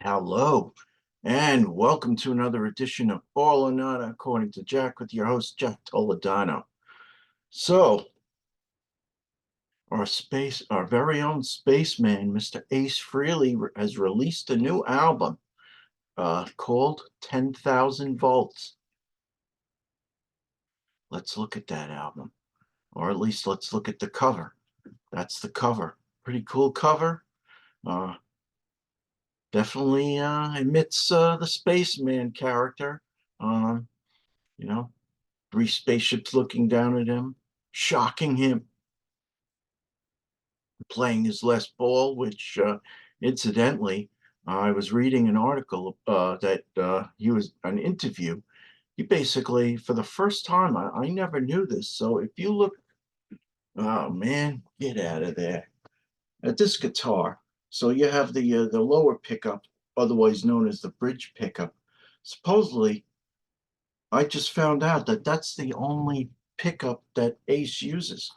Hello, and welcome to another edition of All or Nada, according to Jack, with your host, Jack Toledano. So, our very own spaceman, Mr. Ace Frehley, has released a new album called 10,000 Volts. Let's look at that album, or at least let's look at the cover. That's the cover. Pretty cool cover. Uh, Definitely emits the spaceman character. Um, you know, three spaceships looking down at him, shocking him, playing his Les Paul, which incidentally, I was reading an article that he was an interview. He basically, for the first time, I never knew this. So if you look, oh man, get out of there at this guitar. So you have the lower pickup, otherwise known as the bridge pickup. Supposedly, I just found out that that's the only pickup that Ace uses.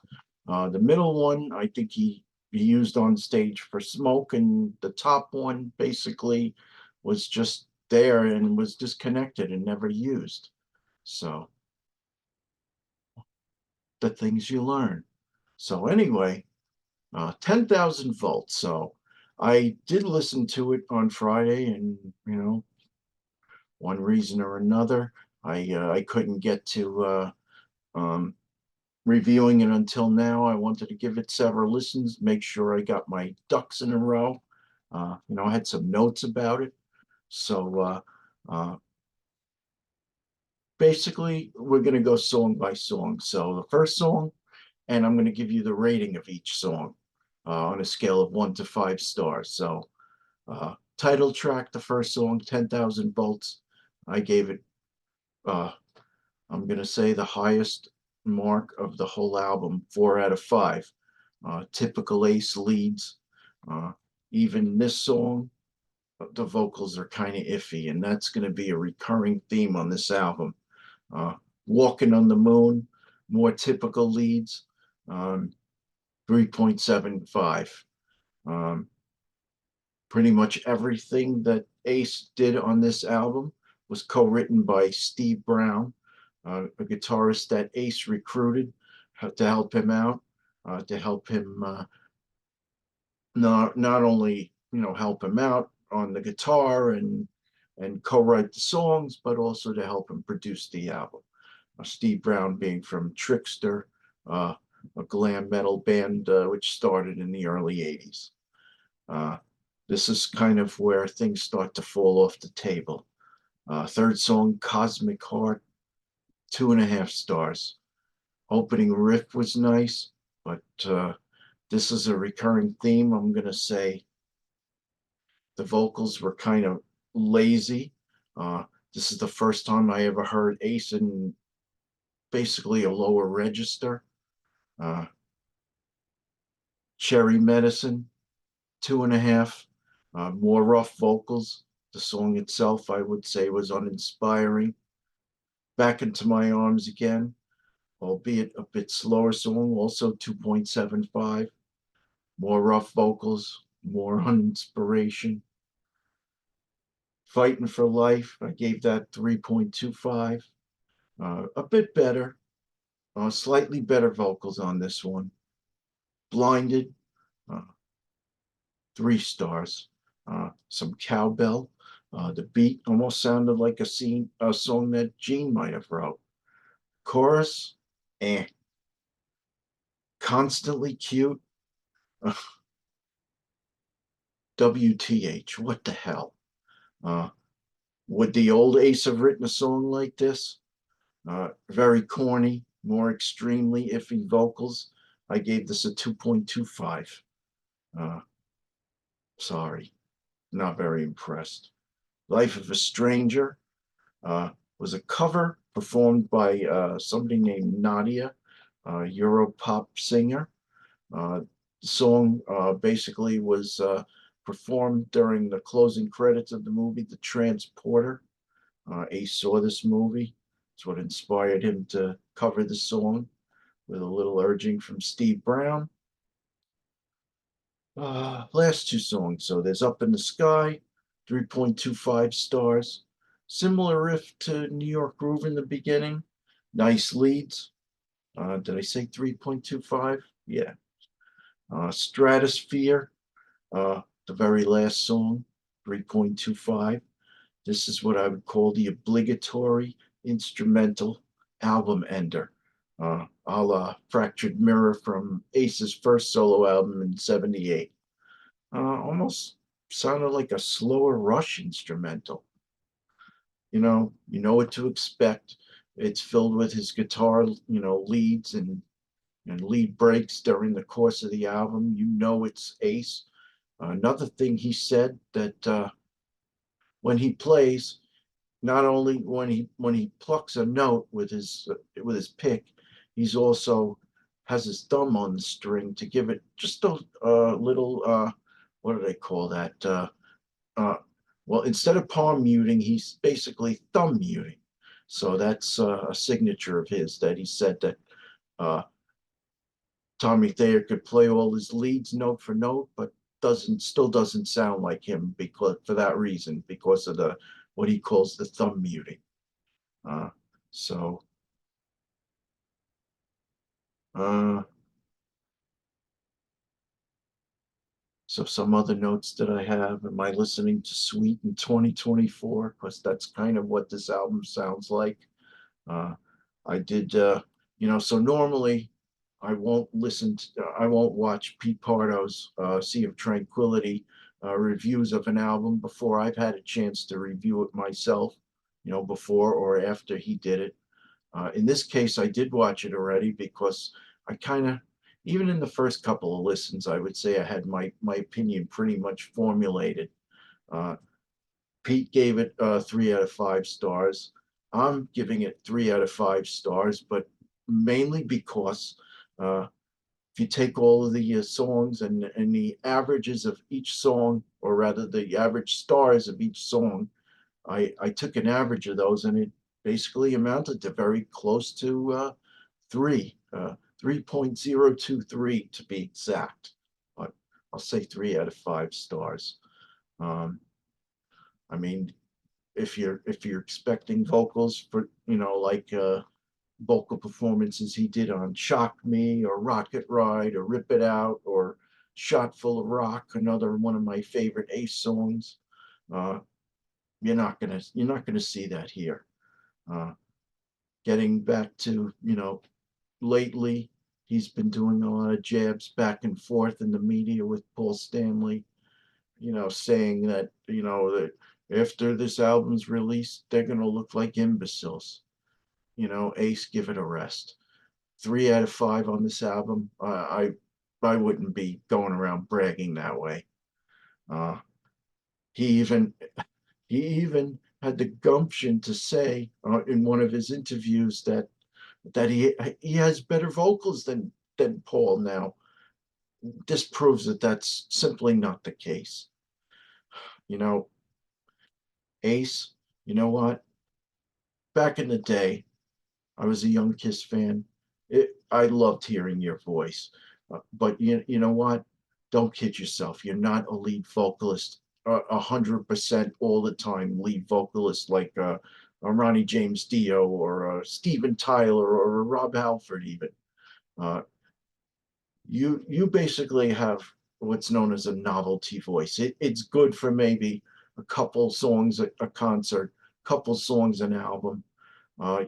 The middle one, I think he used on stage for Smoke, and the top one basically was just there and was disconnected and never used. So the things you learn. So anyway, 10,000 volts. So I did listen to it on Friday, and one reason or another, I couldn't get to um, reviewing it until now. I wanted to give it several listens, make sure I got my ducks in a row. I had some notes about it. So basically, we're going to go song by song. So the first song, and I'm going to give you the rating of each song on a scale of 1 to 5 stars. So title track, the first song, 10,000 volts. I gave it, uh, I'm going to say the highest mark of the whole album, 4 out of 5. Typical Ace leads. Uh, Even this song, the vocals are kind of iffy, and that's going to be a recurring theme on this album. Uh, Walking on the Moon, more typical leads, 3.75. Um, Pretty much everything that Ace did on this album was co-written by Steve Brown, a guitarist that Ace recruited to help him out, to help him not only help him out on the guitar and co-write the songs, but also to help him produce the album. Steve Brown being from Trickster, uh, a glam metal band which started in the early 80s. Uh, this is kind of where things start to fall off the table. Third song, Cosmic Heart, 2.5 stars. Opening riff was nice, but this is a recurring theme. I'm going to say the vocals were kind of lazy. Uh, this is the first time I ever heard Ace in basically a lower register. Uh, Cherry Medicine, 2.5. More rough vocals. The song itself, I would say, was uninspiring. Back into My Arms Again, albeit a bit slower song, also 2.75. More rough vocals, more uninspiration. Fighting for Life, I gave that 3.25. A bit better, slightly better vocals on this one. Blinded, uh, 3 stars. Some cowbell. The beat almost sounded like a song that Gene might have wrote. Chorus, eh. Constantly cute. WTH, what the hell? Uh, would the old Ace have written a song like this? Very corny, more extremely iffy vocals. I gave this a 2.25. Uh, Sorry, not very impressed. Life of a Stranger uh, was a cover performed by somebody named Nadia, a Europop singer. The song basically was performed during the closing credits of the movie The Transporter. Ace saw this movie. It's what inspired him to cover the song with a little urging from Steve Brown. Last 2 songs. So there's Up in the Sky, 3.25 stars. Similar riff to New York Groove in the beginning. Nice leads. Did I say 3.25? Yeah. Stratosphere, the very last song, 3.25. This is what I would call the obligatory instrumental album ender, a la Fractured Mirror from Ace's first solo album in '78. Almost sounded like a slower Rush instrumental. You know what to expect. It's filled with his guitar, leads and lead breaks during the course of the album. You know it's Ace. Another thing he said that when he plays, not only when he plucks a note with his pick, he's also has his thumb on the string to give it just a little what do they call that? Uh, well, instead of palm muting, he's basically thumb muting. So that's a signature of his that he said that uh, Tommy Thayer could play all his leads note for note, but doesn't sound like him because for that reason, because of the what he calls the thumb muting. Uh, so uh, so some other notes that I have. Am I listening to Sweet in 2024? Because that's kind of what this album sounds like. Uh, I did, so normally I won't watch Pete Pardo's Sea of Tranquility reviews of an album before I've had a chance to review it myself, before or after he did it. In this case, I did watch it already because I kind of, even in the first couple of listens, I would say I had my opinion pretty much formulated. Uh, Pete gave it 3 out of 5 stars. I'm giving it 3 out of 5 stars, but mainly because if you take all of the songs and the averages of each song, or rather the average stars of each song, I took an average of those and it basically amounted to very close to 3.023 to be exact. But I'll say 3 out of 5 stars. Um, I mean, if you're expecting vocals for like vocal performances he did on Shock Me or Rocket Ride or Rip It Out or Shot Full of Rock, another one of my favorite Ace songs, uh, you're not gonna see that here. Uh, Getting back to lately, he's been doing a lot of jabs back and forth in the media with Paul Stanley, saying that, that after this album's released, they're going to look like imbeciles. Ace, give it a rest. 3 out of 5 on this album. I wouldn't be going around bragging that way. Uh, he even he even had the gumption to say in one of his interviews that he has better vocals than Paul now. This proves that that's simply not the case. You know, Ace, you know what? Back in the day, I was a young Kiss fan. I loved hearing your voice. But you know what? Don't kid yourself. You're not a lead vocalist 100% all the time. Lead vocalist like a Ronnie James Dio or Steven Tyler or a Rob Halford even. Uh, you basically have what's known as a novelty voice. It's good for maybe a couple songs at a concert, couple songs an album.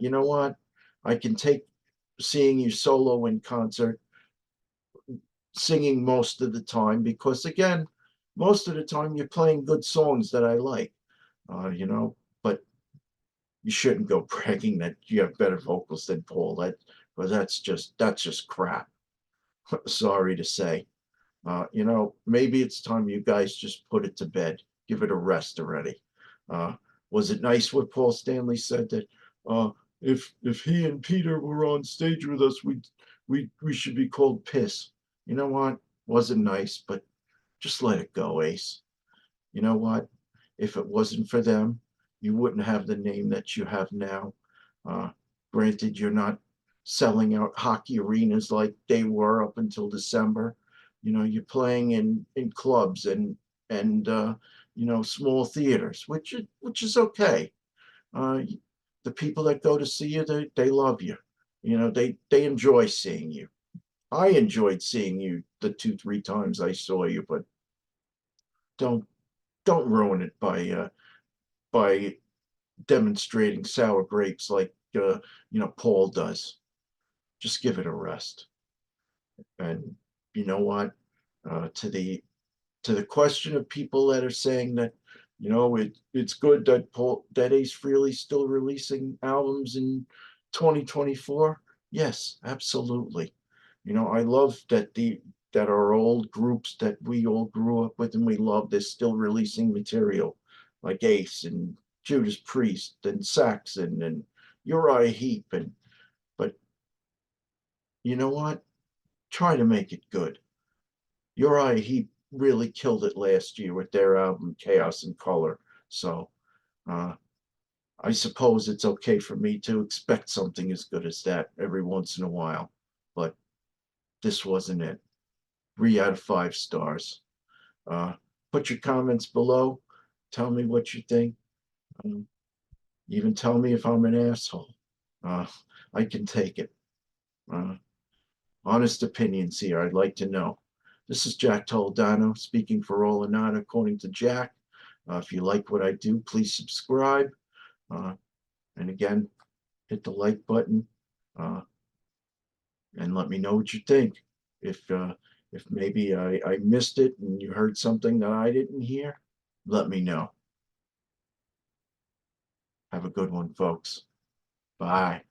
You know what? I can take seeing you solo in concert, singing most of the time, because again, most of the time you're playing good songs that I like, but you shouldn't go bragging that you have better vocals than Paul. But that's just crap. Sorry to say. Maybe it's time you guys just put it to bed. Give it a rest already. Uh, was it nice what Paul Stanley said that uh, if he and Peter were on stage with us, we should be called Piss. You know what? Wasn't nice, but just let it go, Ace. You know what? If it wasn't for them, you wouldn't have the name that you have now. Uh, Granted, you're not selling out hockey arenas like they were up until December. You're playing in clubs, and and small theaters, which is okay. Uh, the people that go to see you, they love you. They enjoy seeing you. I enjoyed seeing you the 2, 3 times I saw you, but don't don't ruin it by demonstrating sour grapes like Paul does. Just give it a rest. And you know what? To the question of people that are saying that it's good that Ace Frehley's still releasing albums in 2024. Yes, absolutely. I love that our old groups that we all grew up with and we love, they're still releasing material like Ace and Judas Priest and Saxon and Uriah Heep. But you know what? Try to make it good. Uriah Heep really killed it last year with their album Chaos and Color. So uh, I suppose it's okay for me to expect something as good as that every once in a while. But this wasn't it. 3 out of 5 stars. Uh, put your comments below. Tell me what you think. Um, even tell me if I'm an asshole. Uh, I can take it. Uh, honest opinions here. I'd like to know. This is Jack Toledano speaking for all and not according to Jack. If you like what I do, please subscribe. Uh, and again, hit the like button uh, and let me know what you think. If maybe I missed it and you heard something that I didn't hear, let me know. Have a good one, folks. Bye.